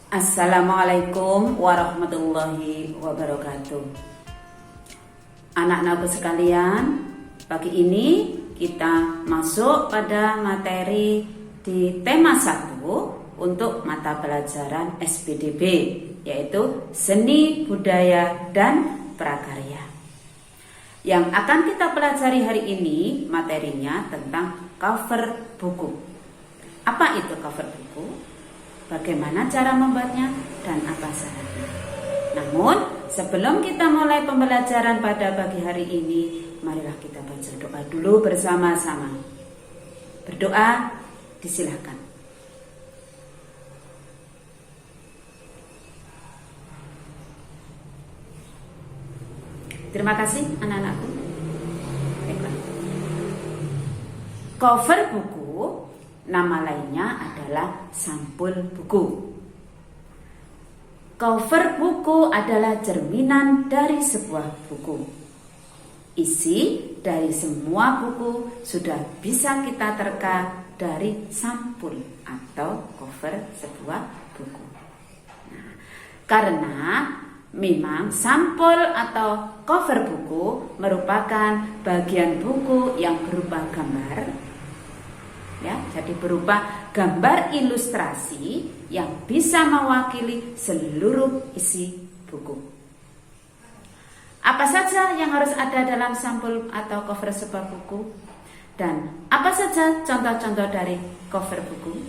Assalamualaikum warahmatullahi wabarakatuh. Anak-anakku sekalian, pagi ini kita masuk pada materi di tema 1 untuk mata pelajaran SPDB, yaitu Seni, Budaya, dan Prakarya. Yang akan kita pelajari hari ini materinya tentang cover buku. Apa itu cover buku? Bagaimana cara membuatnya dan apa syaratnya. Namun sebelum kita mulai pembelajaran pada pagi hari ini, marilah kita baca doa dulu bersama-sama. Berdoa, disilahkan. Terima kasih anak-anakku. Baiklah. Cover buku nama lainnya adalah sampul buku. Cover buku adalah cerminan dari sebuah buku. Isi dari semua buku sudah bisa kita terka dari sampul atau cover sebuah buku. Nah, karena memang sampul atau cover buku merupakan bagian buku yang berupa gambar. Ya, jadi berupa gambar ilustrasi yang bisa mewakili seluruh isi buku. Apa saja yang harus ada dalam sampul atau cover sebuah buku? Dan apa saja contoh-contoh dari cover buku?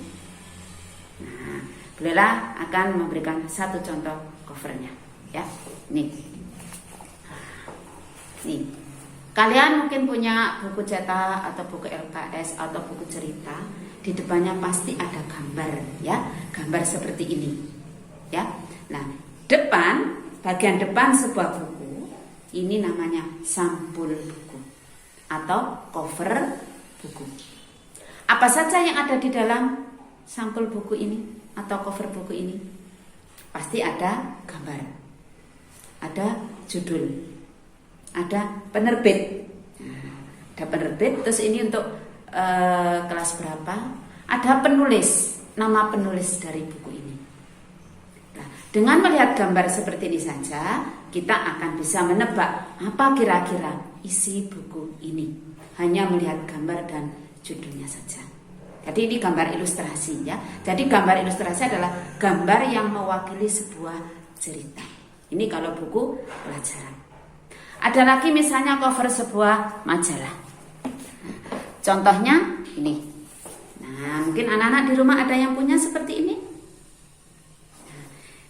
Nah, Bella akan memberikan satu contoh covernya. Ya, nih. Kalian mungkin punya buku cetak atau buku LKS atau buku cerita, di depannya pasti ada gambar, ya, gambar seperti ini, ya. Nah, bagian depan sebuah buku ini namanya sampul buku atau cover buku. Apa saja yang ada di dalam sampul buku ini atau cover buku ini? Pasti ada gambar, ada judul, ada penerbit. Ada penerbit, terus ini untuk kelas berapa? Ada penulis, nama penulis dari buku ini. Nah, dengan melihat gambar seperti ini saja, kita akan bisa menebak apa kira-kira isi buku ini. Hanya melihat gambar dan judulnya saja. Jadi ini gambar ilustrasi, ya. Jadi gambar ilustrasi adalah gambar yang mewakili sebuah cerita. Ini kalau buku pelajaran. Ada lagi misalnya cover sebuah majalah. Contohnya ini. Nah, mungkin anak-anak di rumah ada yang punya seperti ini.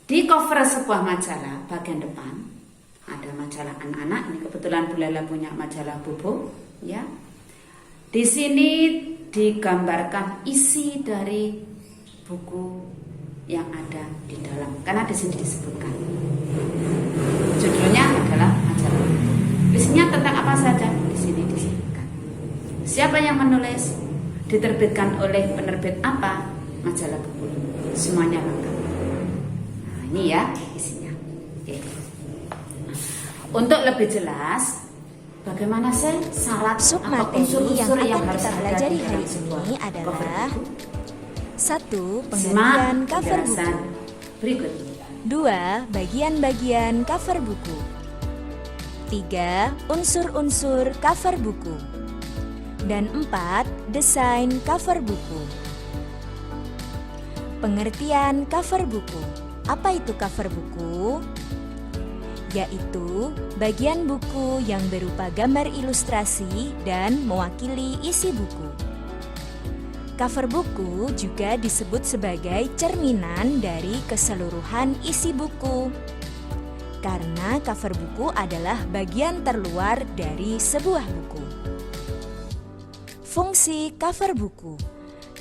Di cover sebuah majalah bagian depan ada majalah anak-anak. Ini kebetulan Bu Lela punya majalah Bobo, ya. Di sini digambarkan isi dari buku yang ada di dalam. Karena di sini disebutkan. Judulnya adalah majalah. Isinya tentang apa saja di sini disebutkan. Siapa yang menulis? Diterbitkan oleh penerbit apa? Majalah buku. Semuanya lengkap. Nah, ini ya isinya. Oke. Untuk lebih jelas, bagaimana sih syarat atau unsur-unsur yang harus kita pelajari hari ini adalah 1. Pengertian cover buku. Berikut. 2. Bagian-bagian cover buku. 3. Unsur-unsur cover buku. Dan 4. Desain cover buku. Pengertian cover buku. Apa itu cover buku? Yaitu bagian buku yang berupa gambar ilustrasi dan mewakili isi buku. Cover buku juga disebut sebagai cerminan dari keseluruhan isi buku. Karena cover buku adalah bagian terluar dari sebuah buku. Fungsi cover buku.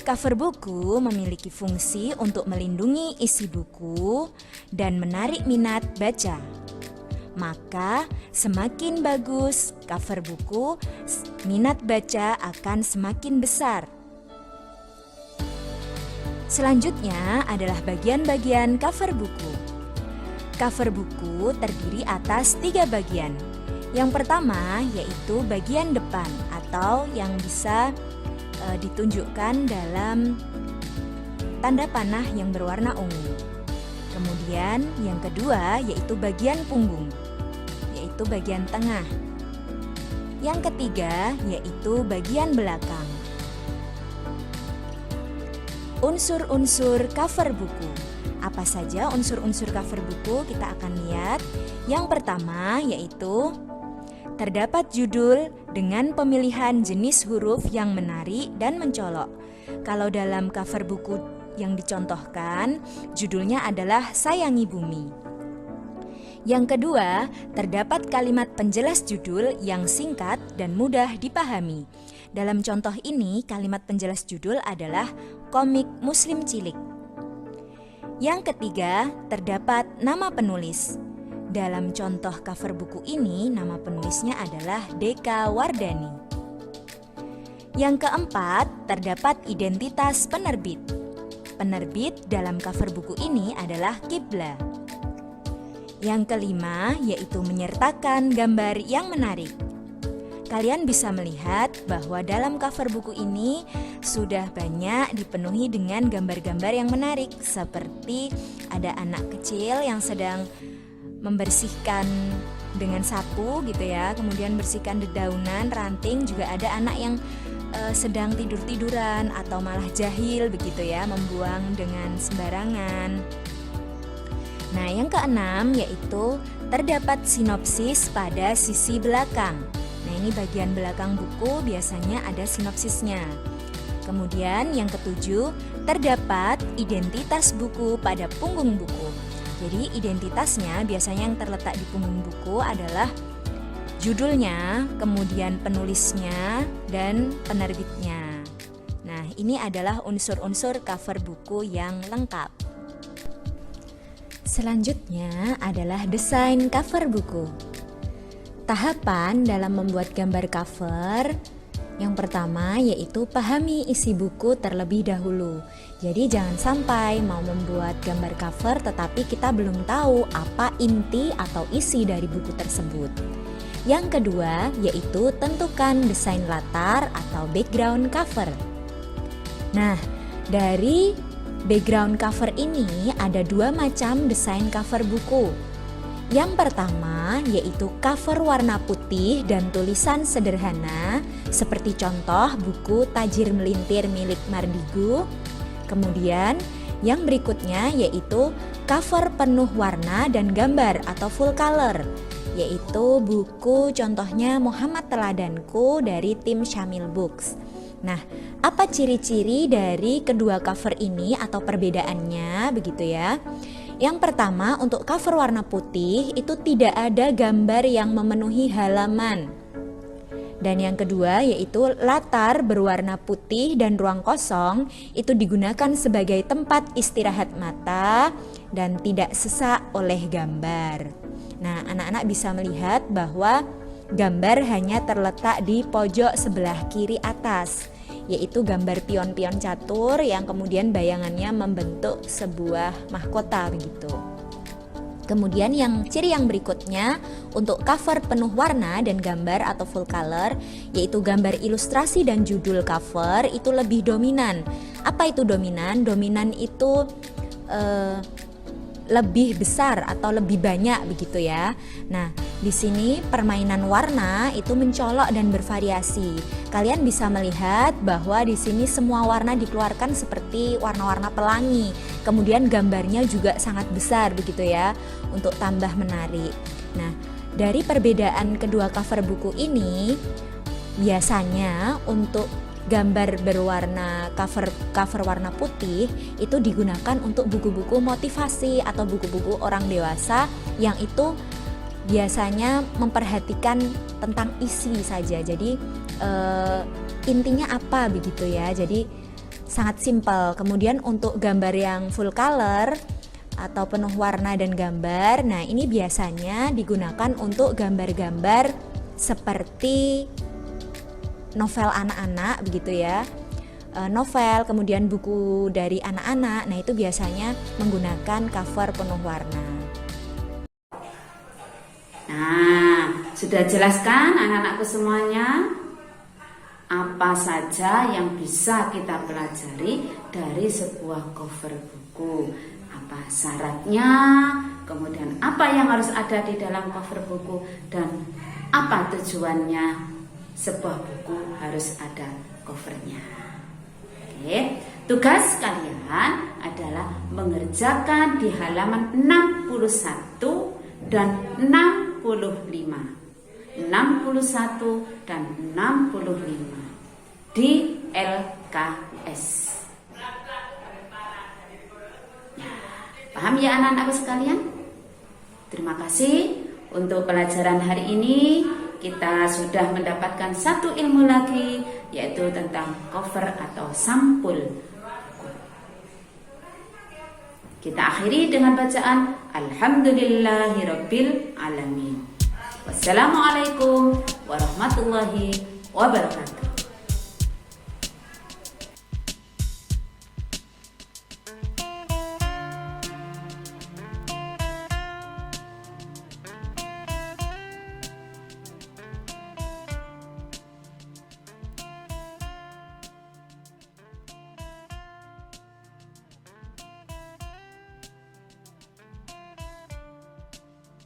Cover buku memiliki fungsi untuk melindungi isi buku dan menarik minat baca. Maka semakin bagus cover buku, minat baca akan semakin besar. Selanjutnya adalah bagian-bagian cover buku. Cover buku terdiri atas 3 bagian. Yang pertama yaitu bagian depan atau yang bisa ditunjukkan dalam tanda panah yang berwarna ungu. Kemudian yang kedua yaitu bagian punggung, yaitu bagian tengah. Yang ketiga yaitu bagian belakang. Unsur-unsur cover buku. Apa saja unsur-unsur cover buku kita akan lihat. Yang pertama yaitu terdapat judul dengan pemilihan jenis huruf yang menarik dan mencolok. Kalau dalam cover buku yang dicontohkan, judulnya adalah Sayangi Bumi. Yang kedua, terdapat kalimat penjelas judul yang singkat dan mudah dipahami. Dalam contoh ini, kalimat penjelas judul adalah Komik Muslim Cilik. Yang ketiga, terdapat nama penulis. Dalam contoh cover buku ini, nama penulisnya adalah Deka Wardani. Yang keempat, terdapat identitas penerbit. Penerbit dalam cover buku ini adalah Qibla. Yang kelima, yaitu menyertakan gambar yang menarik. Kalian bisa melihat bahwa dalam cover buku ini sudah banyak dipenuhi dengan gambar-gambar yang menarik, seperti ada anak kecil yang sedang membersihkan dengan sapu gitu ya, kemudian bersihkan dedaunan, ranting, juga ada anak yang sedang tidur-tiduran atau malah jahil begitu ya, membuang dengan sembarangan. Nah, yang keenam yaitu terdapat sinopsis pada sisi belakang. Nah, ini bagian belakang buku biasanya ada sinopsisnya. Kemudian yang ketujuh, terdapat identitas buku pada punggung buku. Jadi identitasnya biasanya yang terletak di punggung buku adalah judulnya, kemudian penulisnya, dan penerbitnya. Nah, ini adalah unsur-unsur cover buku yang lengkap. Selanjutnya adalah desain cover buku. Tahapan dalam membuat gambar cover, yang pertama yaitu pahami isi buku terlebih dahulu. Jadi jangan sampai mau membuat gambar cover tetapi kita belum tahu apa inti atau isi dari buku tersebut. Yang kedua yaitu tentukan desain latar atau background cover. Nah, dari background cover ini ada dua macam desain cover buku. Yang pertama yaitu cover warna putih dan tulisan sederhana seperti contoh buku Tajir Melintir milik Mardigu. Kemudian yang berikutnya yaitu cover penuh warna dan gambar atau full color, yaitu buku contohnya Muhammad Teladanku dari tim Syamil Books. Nah, apa ciri-ciri dari kedua cover ini atau perbedaannya begitu ya? Yang pertama, untuk cover warna putih itu tidak ada gambar yang memenuhi halaman. Dan yang kedua yaitu latar berwarna putih dan ruang kosong itu digunakan sebagai tempat istirahat mata dan tidak sesak oleh gambar. Nah, anak-anak bisa melihat bahwa gambar hanya terletak di pojok sebelah kiri atas, yaitu gambar pion-pion catur yang kemudian bayangannya membentuk sebuah mahkota begitu. Kemudian ciri yang berikutnya untuk cover penuh warna dan gambar atau full color, yaitu gambar ilustrasi dan judul cover itu lebih dominan. Apa itu dominan? Dominan itu lebih besar atau lebih banyak begitu ya. Nah, di sini permainan warna itu mencolok dan bervariasi. Kalian bisa melihat bahwa di sini semua warna dikeluarkan seperti warna-warna pelangi. Kemudian gambarnya juga sangat besar begitu ya, untuk tambah menarik. Nah, dari perbedaan kedua cover buku ini, biasanya untuk gambar berwarna cover warna putih itu digunakan untuk buku-buku motivasi atau buku-buku orang dewasa yang itu biasanya memperhatikan tentang isi saja. Jadi intinya apa begitu ya. Jadi sangat simpel. Kemudian untuk gambar yang full color atau penuh warna dan gambar, nah ini biasanya digunakan untuk gambar-gambar seperti novel anak-anak begitu ya, novel, kemudian buku dari anak-anak. Nah itu biasanya menggunakan cover penuh warna. Nah, sudah jelaskan anak-anakku semuanya apa saja yang bisa kita pelajari dari sebuah cover buku. apa syaratnya, kemudian apa yang harus ada di dalam cover buku, dan apa tujuannya sebuah buku harus ada covernya. Oke, tugas kalian adalah mengerjakan di halaman 61 dan 65. 61 dan 65 di LKS. Paham ya anak-anakku sekalian? Terima kasih untuk pelajaran hari ini. Kita sudah mendapatkan satu ilmu lagi, yaitu tentang cover atau sampul. Kita akhiri dengan bacaan Alhamdulillahirabbil alamin. Wassalamualaikum warahmatullahi wabarakatuh.